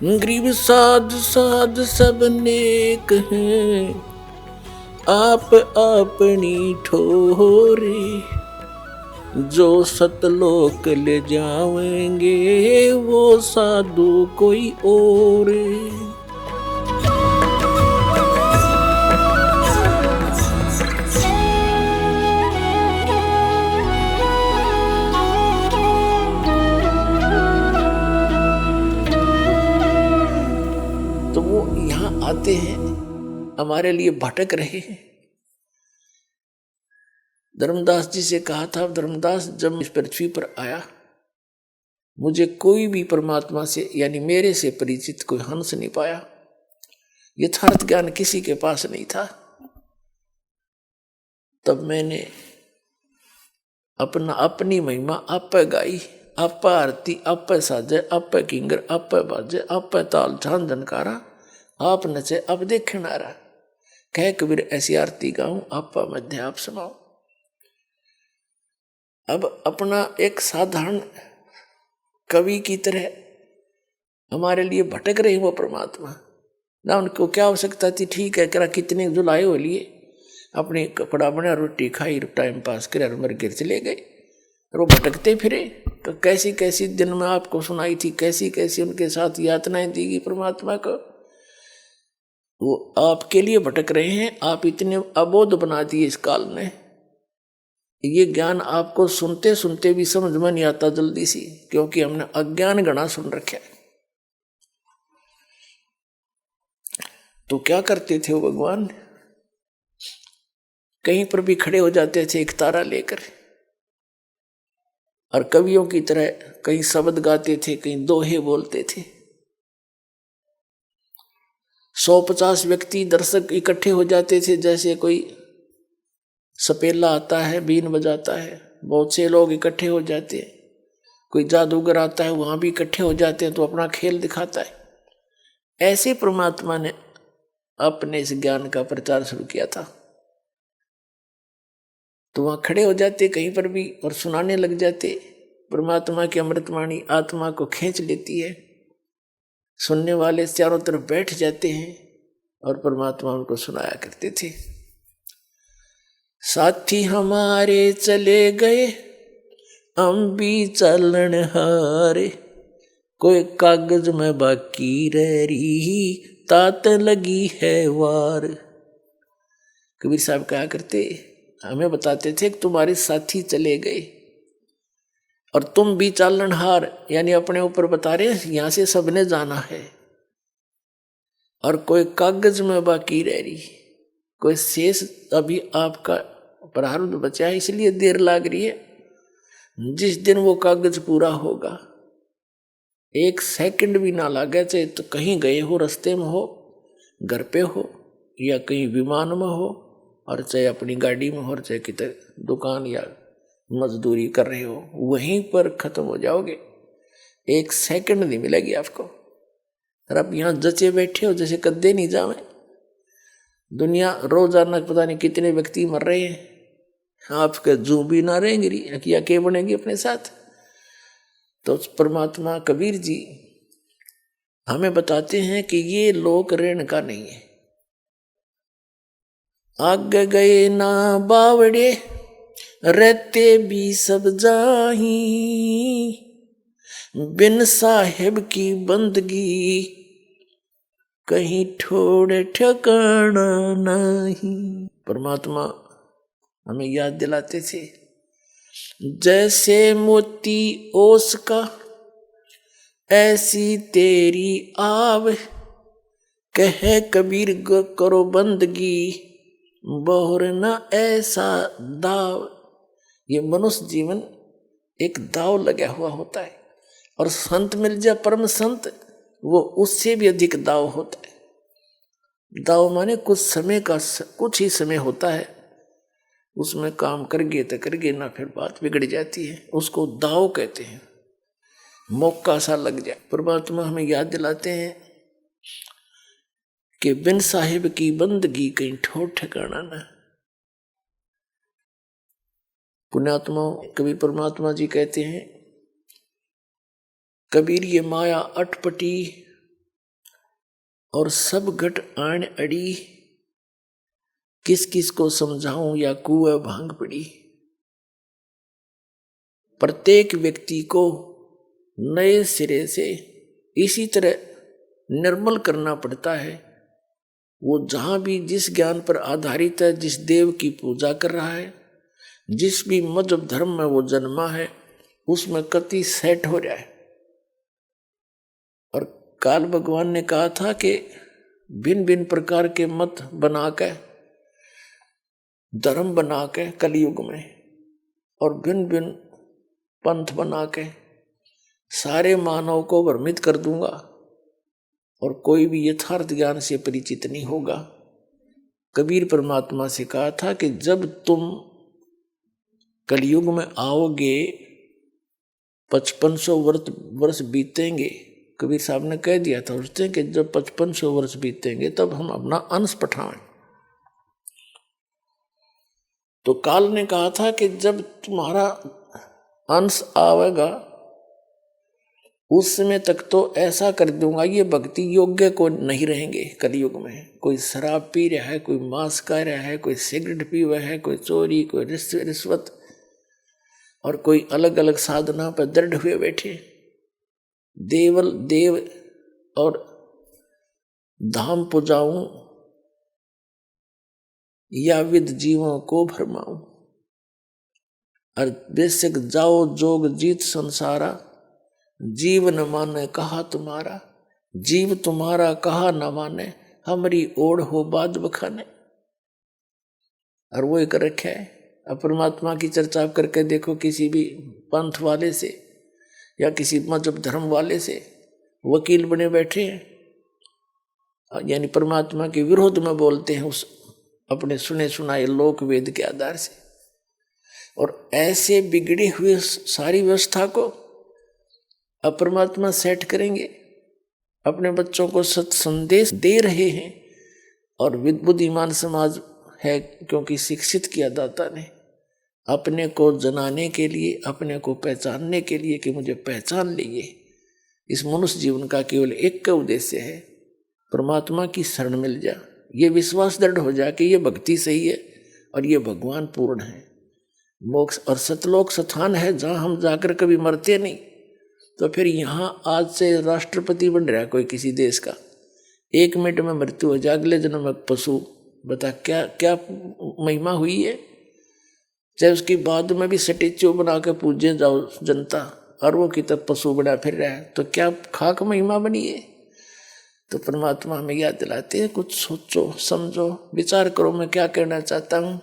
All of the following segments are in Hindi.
गरीब साध साध सब नेक हैं, आप अपनी ठोरे। जो सतलोक ले जावेंगे वो साधु कोई और। तो वो यहाँ आते हैं, हमारे लिए भटक रहे हैं। धर्मदास जी से कहा था, धर्मदास जब इस पृथ्वी पर आया, मुझे कोई भी परमात्मा से यानी मेरे से परिचित कोई हंस नहीं पाया। यथार्थ ज्ञान किसी के पास नहीं था। तब मैंने अपनी महिमा आप गाई, आप आरती आप साजे, आप किंगर आप बाजे, आप ताल झान धनकारा, आप नचे अब देखनारा। कह कबीर ऐसी आरती गाऊं, आप मध्य आप सुनाओ। अब अपना एक साधारण कवि की तरह हमारे लिए भटक रहे वो परमात्मा। ना उनको क्या आवश्यकता थी, ठीक है करा कितने जुलाए हो लिए, अपने कपड़ा बना रोटी खाई टाइम पास करे और मर गिर चले गए। और वो भटकते फिरे तो कैसी कैसी दिन में आपको सुनाई थी, कैसी कैसी उनके साथ यातनाएं दी गई परमात्मा को। वो आपके लिए भटक रहे हैं। आप इतने अबोध बना दिए इस काल ने, ये ज्ञान आपको सुनते सुनते भी समझ में नहीं आता जल्दी सी, क्योंकि हमने अज्ञान गणा सुन रखा है। तो क्या करते थे वो भगवान, कहीं पर भी खड़े हो जाते थे एक तारा लेकर, और कवियों की तरह कहीं शब्द गाते थे, कहीं दोहे बोलते थे। 150 व्यक्ति दर्शक इकट्ठे हो जाते थे, जैसे कोई सपेला आता है बीन बजाता है, बहुत से लोग इकट्ठे हो जाते हैं। कोई जादूगर आता है वहां भी इकट्ठे हो जाते हैं तो अपना खेल दिखाता है। ऐसे परमात्मा ने अपने इस ज्ञान का प्रचार शुरू किया था। तो वहां खड़े हो जाते कहीं पर भी और सुनाने लग जाते। परमात्मा की अमृतवाणी आत्मा को खींच लेती है, सुनने वाले चारों तरफ बैठ जाते हैं और परमात्मा उनको सुनाया करते थे। साथी हमारे चले गए हम भी चलन हारे, कोई कागज में बाकी रह रही तात लगी है वार। कबीर साहब कहा करते, हमें बताते थे कि तुम्हारे साथी चले गए और तुम भी चालनहार, यानी अपने ऊपर बता रहे यहां से सबने जाना है, और कोई कागज में बाकी रह रही, कोई शेष अभी आपका प्रारब्ध बचा है इसलिए देर लग रही है। जिस दिन वो कागज पूरा होगा, एक सेकंड भी ना लगे, चाहे तो कहीं गए हो, रास्ते में हो, घर पे हो, या कहीं विमान में हो, और चाहे अपनी गाड़ी में हो, और चाहे कितने दुकान या मजदूरी कर रहे हो, वहीं पर खत्म हो जाओगे। एक सेकंड नहीं मिलेगी आपको। और आप यहाँ जचे बैठे हो जैसे कद्दे नहीं जावे। दुनिया रोजाना पता नहीं कितने व्यक्ति मर रहे हैं, आपके जू भी ना रहेंगे या के बनेगी अपने साथ। तो परमात्मा कबीर जी हमें बताते हैं कि ये लोक ऋण का नहीं है। आगे गए ना बावड़े रहते भी सब जाही, बिन साहेब की बंदगी कहीं ठोड़ ठिकाना नहीं। परमात्मा हमें याद दिलाते थे, जैसे मोती ओस का ऐसी तेरी आव, कह कबीर करो बंदगी बहुर न ऐसा दाव। ये मनुष्य जीवन एक दाव लगा हुआ होता है, और संत मिल जाए परम संत, वो उससे भी अधिक दाव होता है। दाव माने कुछ समय का, कुछ ही समय होता है, उसमें काम कर गए तो कर गए, ना फिर बात बिगड़ जाती है, उसको दाव कहते हैं। मौका सा लग जाए। परमात्मा हमें याद दिलाते हैं कि बिन साहिब की बंदगी कहीं ठोर ठिकाना न। पुण्यात्मा कभी परमात्मा जी कहते हैं, कबीर ये माया अटपटी और सब घट आण अड़ी, किस किस को समझाऊं या कुएं भांग पड़ी। प्रत्येक व्यक्ति को नए सिरे से इसी तरह निर्मल करना पड़ता है। वो जहां भी जिस ज्ञान पर आधारित है, जिस देव की पूजा कर रहा है, जिस भी मजहब धर्म में वो जन्मा है, उसमें कति सेट हो रहा है। और काल भगवान ने कहा था कि भिन्न भिन्न प्रकार के मत बना के, धर्म बना के कलयुग में, और भिन्न भिन्न पंथ बना के सारे मानव को भ्रमित कर दूंगा, और कोई भी यथार्थ ज्ञान से परिचित नहीं होगा। कबीर परमात्मा से कहा था कि जब तुम कलयुग में आओगे, 5500 वर्ष बीतेंगे। कबीर साहब ने कह दिया था उसने कि जब 5500 वर्ष बीतेंगे तब हम अपना अंश पठाएं। तो काल ने कहा था कि जब तुम्हारा अंश आवेगा, उस समय तक तो ऐसा कर दूंगा, ये भक्ति योग्य को नहीं रहेंगे कलयुग में। कोई शराब पी रहा है, कोई मांस खा रहा है, कोई सिगरेट पी रहा है, कोई चोरी, कोई रिश्वत, और कोई अलग अलग साधना पर दृढ़ हुए बैठे। देव और धाम पुजाऊं या विद जीवों को भरमाऊं। और बेशक जाओ जोग जीत संसारा, जीव न माने कहा तुम्हारा। जीव तुम्हारा कहा न माने, हमारी ओढ़ हो बाद बखाने। और वो एक रखा है। अब परमात्मा की चर्चा करके देखो, किसी भी पंथ वाले से या किसी मजहब धर्म वाले से वकील बने बैठे हैं, यानी परमात्मा के विरोध में बोलते हैं उस अपने सुने सुनाए लोक वेद के आधार से। और ऐसे बिगड़े हुए सारी व्यवस्था को अब परमात्मा सेट करेंगे। अपने बच्चों को सत संदेश दे रहे हैं, और बुद्धिमान समाज है क्योंकि शिक्षित किया दाता ने अपने को जनाने के लिए, अपने को पहचानने के लिए कि मुझे पहचान लीजिए। इस मनुष्य जीवन का केवल एक का उद्देश्य है, परमात्मा की शरण मिल जा। ये विश्वास दृढ़ हो जाए कि ये भक्ति सही है और ये भगवान पूर्ण है। मोक्ष और सतलोक स्थान है जहाँ हम जाकर कभी मरते नहीं। तो फिर यहाँ आज से राष्ट्रपति बन रहा है कोई किसी देश का, 1 मिनट में मृत्यु हो जाए, अगले जन्म में पशु। बता क्या क्या महिमा हुई है। चाहे उसकी बाद में भी स्टैच्यू बना के पूजे जाओ जनता, और वो की तब पशु बना फिर रहा है, तो क्या खाक महिमा बनी है। तो परमात्मा हमें याद दिलाते हैं, कुछ सोचो समझो विचार करो मैं क्या कहना चाहता हूँ।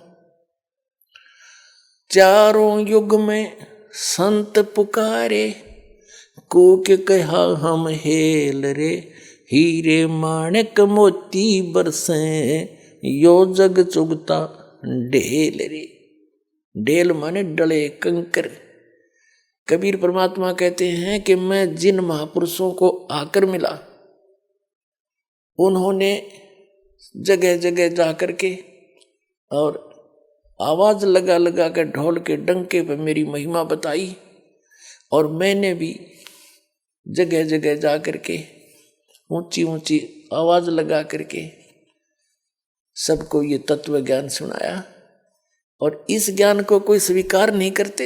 चारों युग में संत पुकारे, कोक कहा हम हेल रे। हीरे माणिक मोती बरसे, यो जग चुगता ढेल रे। ढेल माने डले कंकर। कबीर परमात्मा कहते हैं कि मैं जिन महापुरुषों को आकर मिला, उन्होंने जगह जगह जाकर के और आवाज लगा लगा कर ढोल के डंके पर मेरी महिमा बताई, और मैंने भी जगह जगह जा करके ऊंची ऊंची आवाज लगा करके सबको ये तत्व ज्ञान सुनाया। और इस ज्ञान को कोई स्वीकार नहीं करते।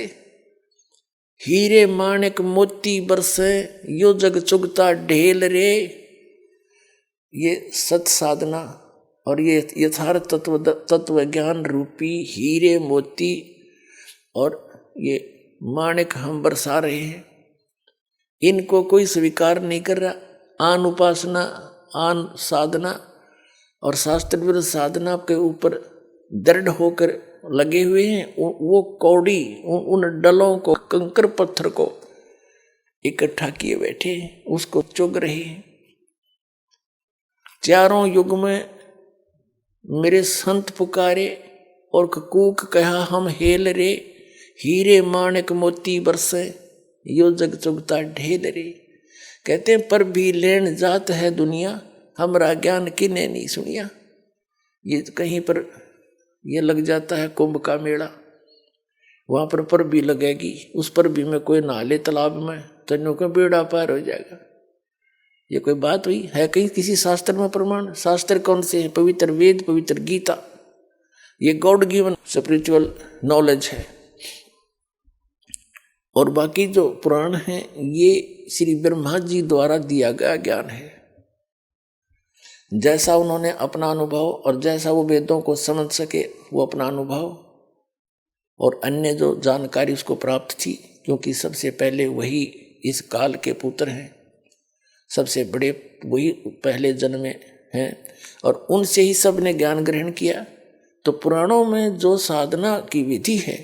हीरे माणिक मोती बरसे, यो जग चुगता ढेल रे। ये सत साधना और ये यथार्थ तत्व ज्ञान रूपी हीरे मोती और ये माणिक हम बरसा रहे हैं, इनको कोई स्वीकार नहीं कर रहा। आन उपासना, आन साधना और शास्त्र विरुद्ध साधना के ऊपर दृढ़ होकर लगे हुए हैं। वो कौड़ी उन डलों को, कंकर पत्थर को इकट्ठा किए बैठे हैं, उसको चुग रहे हैं। चारों युग में मेरे संत पुकारे और कूक कहा हम हेल रे। हीरे माणिक मोती बरसे, यो जग चुगता ढेल रे। कहते हैं पर भी लेन जात है दुनिया, हमरा ज्ञान किने नहीं सुनिया। ये कहीं पर ये लग जाता है कुंभ का मेला, वहां पर भी लगेगी, उस पर भी में कोई नहा ले तालाब में, तन्नों का बेड़ा पार हो जाएगा। ये कोई बात हुई है? कहीं किसी शास्त्र में प्रमाण? शास्त्र कौन से हैं? पवित्र वेद, पवित्र गीता, ये गॉड गिवन स्पिरिचुअल नॉलेज है। और बाकी जो पुराण हैं ये श्री ब्रह्मा जी द्वारा दिया गया ज्ञान है। जैसा उन्होंने अपना अनुभव और जैसा वो वेदों को समझ सके वो अपना अनुभव और अन्य जो जानकारी उसको प्राप्त थी, क्योंकि सबसे पहले वही इस काल के पुत्र हैं, सबसे बड़े वही पहले जन्मे हैं और उनसे ही सब ने ज्ञान ग्रहण किया। तो पुराणों में जो साधना की विधि है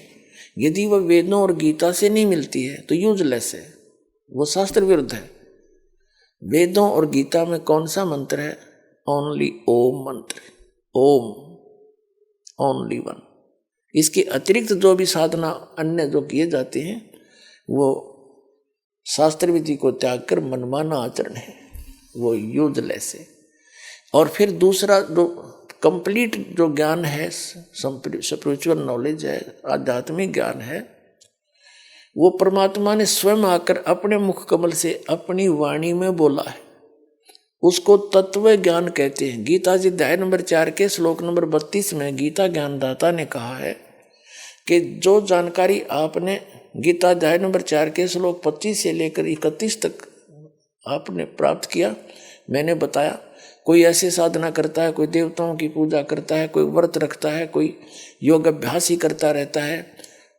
यदि वह वेदों और गीता से नहीं मिलती है तो यूजलेस है, वो शास्त्र विरुद्ध है। वेदों और गीता में कौन सा मंत्र है? ओनली ओम मंत्र, ओम, ओनली वन। इसके अतिरिक्त जो भी साधना अन्य जो किए जाते हैं वो शास्त्र विधि को त्याग कर मनमाना आचरण है, वो यूजलेस है। और फिर दूसरा जो कंप्लीट जो ज्ञान है, स्पिरिचुअल नॉलेज है, आध्यात्मिक ज्ञान है, वो परमात्मा ने स्वयं आकर अपने मुख कमल से अपनी वाणी में बोला है, उसको तत्व ज्ञान कहते हैं। गीता जी अध्याय नंबर 4 के श्लोक नंबर 32 में गीता ज्ञानदाता ने कहा है कि जो जानकारी आपने गीता अध्याय नंबर 4 के श्लोक 25 से लेकर 31 तक आपने प्राप्त किया, मैंने बताया। कोई ऐसे साधना करता है, कोई देवताओं की पूजा करता है, कोई व्रत रखता है, कोई योग अभ्यास ही करता रहता है,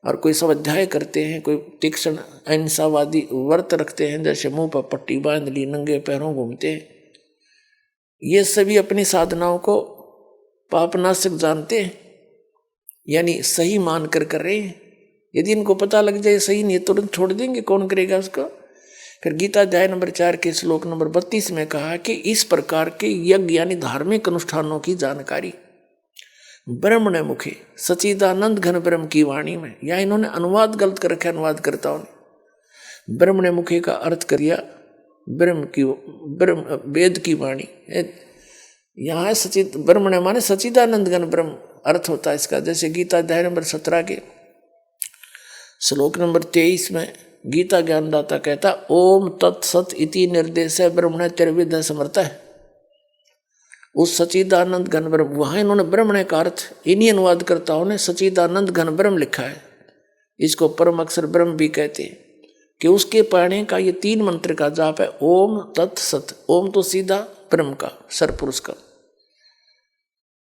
और कोई स्वाध्याय करते हैं, कोई तीक्ष्ण अहिंसावादी व्रत रखते हैं, जैसे मुंह पर पट्टी बांध ली, नंगे पैरों घूमते हैं। ये सभी अपनी साधनाओं को पापनाशक जानते हैं, यानी सही मान कर रहे हैं। यदि इनको पता लग जाए सही नहीं तुरंत छोड़ देंगे, कौन करेगा उसको? फिर गीता अध्याय नंबर 4 के श्लोक नंबर 32 में कहा कि इस प्रकार के यज्ञ यानी धार्मिक अनुष्ठानों की जानकारी ब्रह्मणे मुखे सच्चिदानंद घन ब्रह्म की वाणी में, या इन्होंने अनुवाद गलत कर रखा, अनुवादकर्ताओं ने ब्रह्मणे मुखे का अर्थ कर दिया ब्रह्म वेद की वाणी। यहाँ है सचिद, ब्रह्मणे माने सच्चिदानंद घन ब्रह्म अर्थ होता है इसका। जैसे गीता अध्याय नंबर 17 के श्लोक नंबर 23 में गीता ज्ञानदाता कहता ओम तत्सत इति निर्देश ब्रह्मण त्रिविध समर्थ है। उस सच्चिदानंद घन ब्रह्म, वहां इन्होंने ब्रह्मण का अर्थ इन्हीं अनुवादकर्ताओं ने सच्चिदानंद घन ब्रह्म लिखा है। इसको परम अक्षर ब्रह्म भी कहते हैं कि उसके पढ़ने का ये 3 मंत्र का जाप है, ओम तत्सत। ओम तो सीधा ब्रह्म का, सरपुरुष का,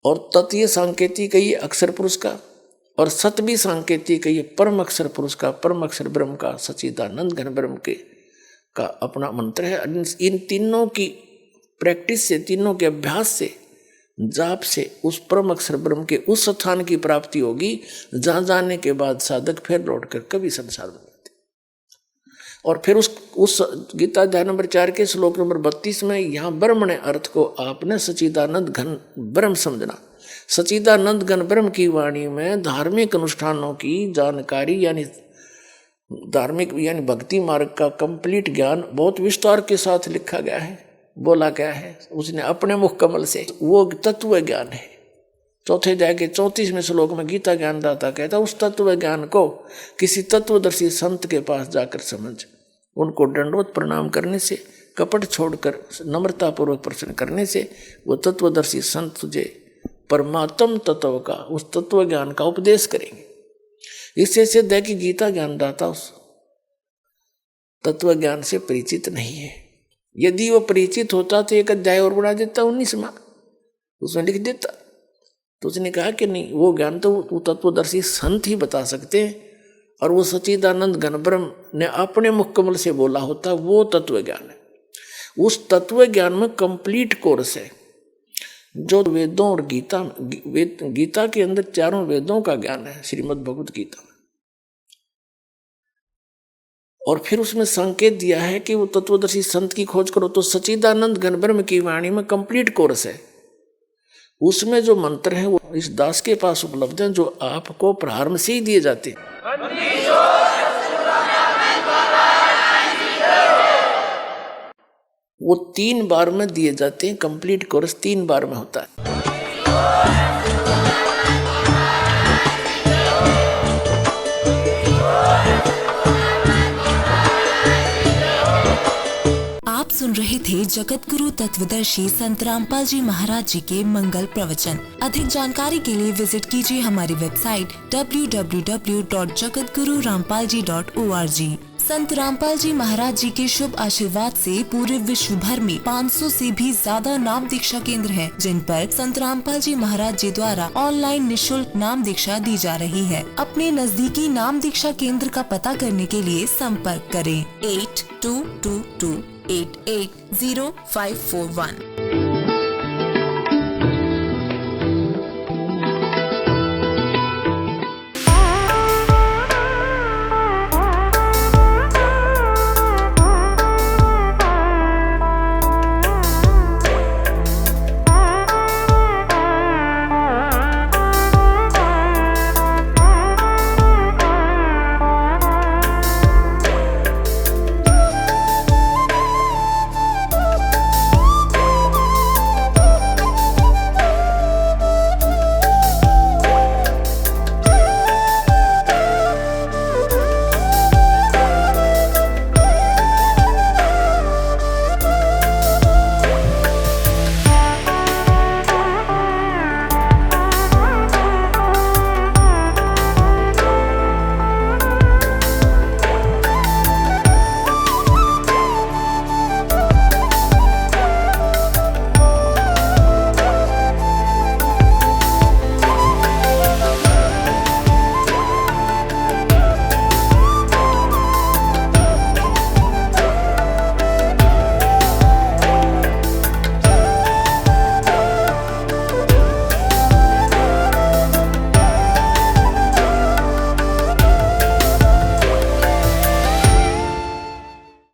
और तत् ये सांकेतिक है, ये अक्षर पुरुष का, और सत भी सांकेतिक है, ये परम अक्षर पुरुष का, परम अक्षर ब्रह्म का, सच्चिदानंद घन ब्रह्म के का अपना मंत्र है। इन तीनों की प्रैक्टिस से, तीनों के अभ्यास से, जाप से उस परम अक्षर ब्रह्म के उस स्थान की प्राप्ति होगी जहां जाने के बाद साधक फिर लौट कर कभी संसार में जाते। और फिर उस गीता अध्याय नंबर 4 के श्लोक नंबर 32 में यहाँ ब्रह्म ने अर्थ को आपने सच्चिदानंद घन ब्रह्म समझना। सच्चिदानंद घन ब्रह्म की वाणी में धार्मिक अनुष्ठानों की जानकारी, यानी धार्मिक यानी भक्ति मार्ग का कंप्लीट ज्ञान बहुत विस्तार के साथ लिखा गया है, बोला गया है उसने अपने मुख कमल से। वो तत्व ज्ञान है। चौथे अध्याय के 34वें श्लोक में गीता ज्ञानदाता कहता उस तत्व ज्ञान को किसी तत्वदर्शी संत के पास जाकर समझ, उनको दंडवत प्रणाम करने से, कपट छोड़कर नम्रता पूर्वक प्रश्न करने से वो तत्वदर्शी संत तुझे परमात्म तत्व का, उस तत्व ज्ञान का उपदेश करेंगे। इससे सिद्ध है कि गीता ज्ञानदाता उस तत्व ज्ञान से परिचित नहीं है। यदि वो परिचित होता तो एक अध्याय और बढ़ा देता 19वां, उसमें लिख देता। तो उसने कहा कि नहीं, वो ज्ञान तो तत्वदर्शी संत ही बता सकते हैं, और वो सच्चिदानंद घन ब्रह्म ने अपने मुख कमल से बोला होता, वो तत्व ज्ञान है। उस तत्व ज्ञान में कंप्लीट कोर्स है जो वेदों और गीता के अंदर 4 वेदों का ज्ञान है, श्रीमद् भगवत गीता में। और फिर उसमें संकेत दिया है कि वो तत्वदर्शी संत की खोज करो तो सच्चिदानंद घन ब्रह्म की वाणी में कंप्लीट कोर्स है। उसमें जो मंत्र है वो इस दास के पास उपलब्ध है, जो आपको प्रारंभ से ही दिए जाते हैं। वो 3 बार में दिए जाते हैं, कंप्लीट कोर्स 3 बार में होता है। आप सुन रहे थे जगत गुरु तत्वदर्शी संत रामपाल जी महाराज जी के मंगल प्रवचन। अधिक जानकारी के लिए विजिट कीजिए हमारी वेबसाइट www.jagatgururampalji.org। संत रामपाल जी महाराज जी के शुभ आशीर्वाद से पूरे विश्व भर में 500 से भी ज्यादा नाम दीक्षा केंद्र हैं, जिन पर संत रामपाल जी महाराज जी द्वारा ऑनलाइन निशुल्क नाम दीक्षा दी जा रही है। अपने नजदीकी नाम दीक्षा केंद्र का पता करने के लिए संपर्क करें 8222880541।